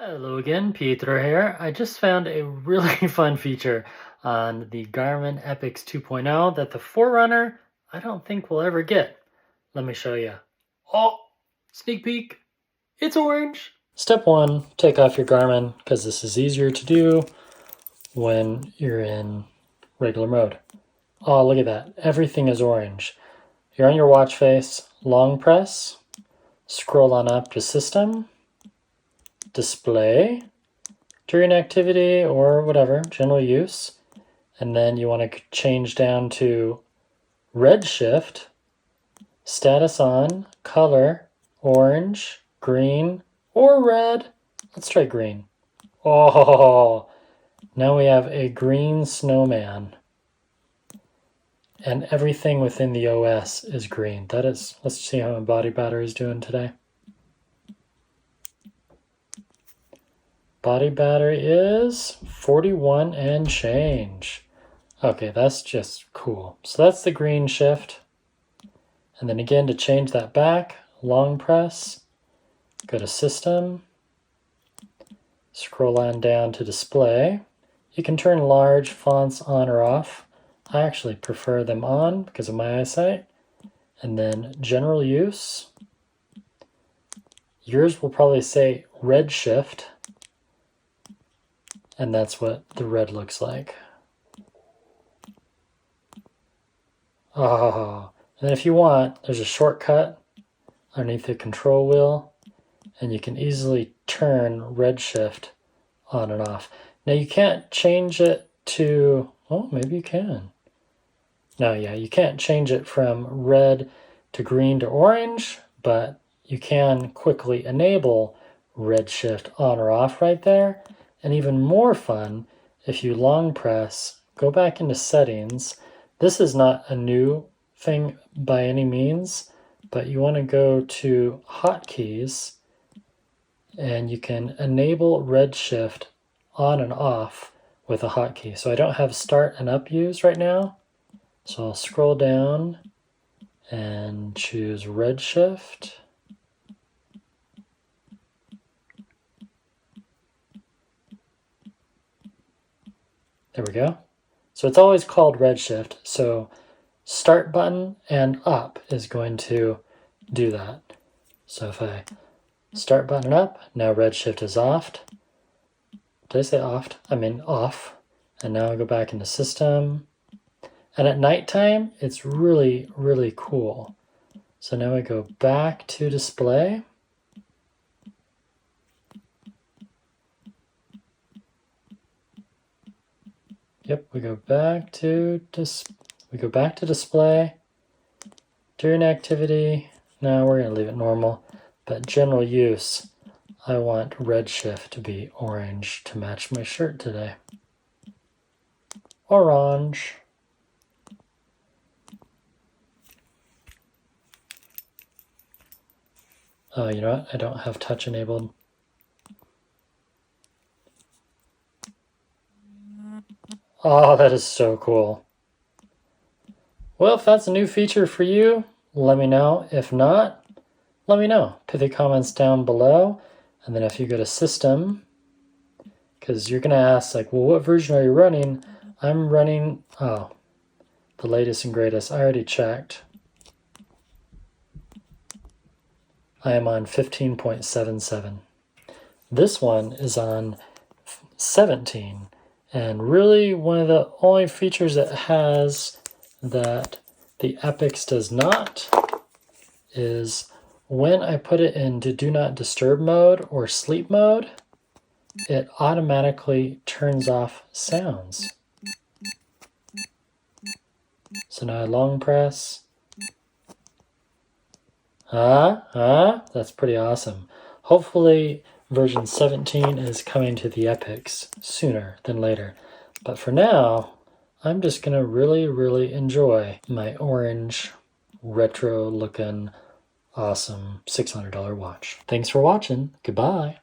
Hello again, Pietro here. I just found a really fun feature on the Garmin Epix 2.0 that the Forerunner I don't think we'll ever get. Let me show you. Oh, sneak peek. It's orange. Step one, take off your Garmin because this is easier to do when you're in regular mode. Oh, look at that. Everything is orange. You're on your watch face, long press, scroll on up to System, Display, during activity or whatever, general use. And then you want to change down to redshift, status on, color, orange, green, or red. Let's try green. Oh, now we have a green snowman. And everything within the OS is green. That is, let's see how my body battery is doing today. Body battery is 41 and change. Okay, that's just cool. So that's the green shift. And then again, to change that back, long press, go to System, scroll on down to Display. You can turn large fonts on or off. I actually prefer them on because of my eyesight. And then General Use. Yours will probably say Red Shift. And that's what the red looks like. Oh, and then if you want, there's a shortcut underneath the control wheel, and you can easily turn red shift on and off. Now you can't change it to, oh, maybe you can. No, yeah, you can't change it from red to green to orange, but you can quickly enable red shift on or off right there. And even more fun, if you long press, go back into settings. This is not a new thing by any means, but you want to go to hotkeys and you can enable red shift on and off with a hotkey. So I don't have start and up use right now. So I'll scroll down and choose red shift. There we go. So it's always called redshift. So start button and up is going to do that. So if I start button up, now redshift is off. Did I say off? I mean off. And now I go back into System. And at nighttime, it's really, really cool. So now I go back to Display. Yep, we go back to Display. During activity, no, we're going to leave it normal. But general use, I want red shift to be orange to match my shirt today. Orange. Oh, you know what? I don't have touch enabled. Oh, that is so cool. Well, if that's a new feature for you, let me know. If not, let me know. Put the comments down below. And then if you go to System, because you're going to ask, like, well, what version are you running? I'm running, the latest and greatest. I already checked. I am on 15.77. This one is on 17. And really, one of the only features it has that the Epix does not is when I put it into Do Not Disturb mode or sleep mode, it automatically turns off sounds. So now I long press. That's pretty awesome. Hopefully, version 17 is coming to the Epix sooner than later. But for now, I'm just going to really, really enjoy my orange, retro-looking, awesome $600 watch. Thanks for watching. Goodbye.